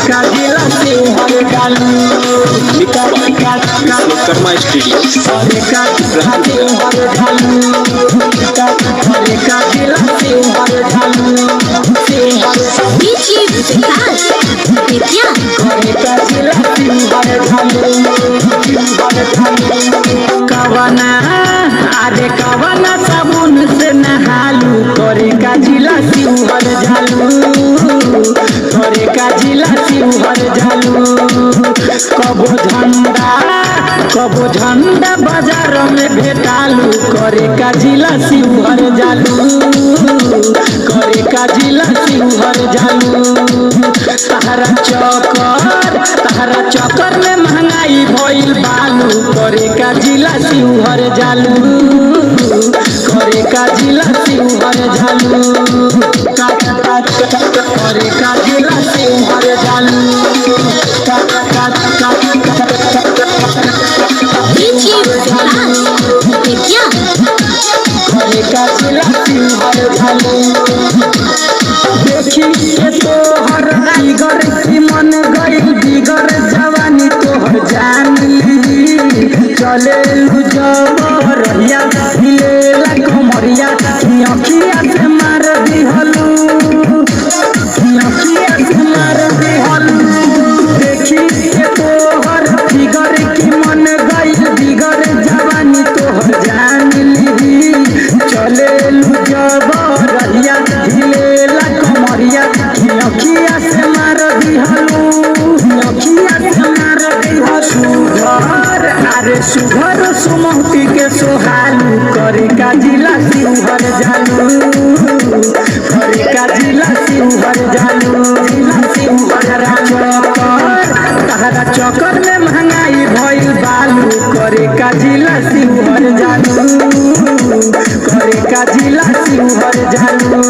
का जिला शिवहर जालू विश्वकर्मा स्टूडियो करे का शिवहर जालू करे का जिला शिवहर जालू शिवहर डीजे विकास विद्या करे का जिला शिवहर जालू कवना आरे कवना साबुन से नहालू करे का जिला शिवहर जालू करे का जिला शिवहर जालू कबो झंडा बाजार में भेटालू करे का जिला शिवहर जालू करे का जिला शिवहर जालू तहरा चक्कर में महंगाई भइल बालू करे का जिला शिवहर जालू करे का जिला शिवहर जालू करे का जिला शिवहर जालू डीजे विकास विद्या करे का जिला शिवहर जालू देखी के तोहर आइगर की मन गइल बिगर जवानी तोहर जान ली चले रहिया हिलेला कमरिया अखिया से मार दिहलू अखिया से मार दिहलू देखी के तोहर फिगर की मन गइल बिगर जवानी तोहर जान ली चले रहिया हिलेला कमरिया अखिया से मार दिहलू अखिया से मार दिहलू सुघर अरे सुघर सुमौती के सोहालू करे का जिला शिवहर जालू करे का जिला शिवहर जालू तहरा चक्कर में महंगाई भइल बालू करे का जिला शिवहर जालू करे का जिला शिवहर जालू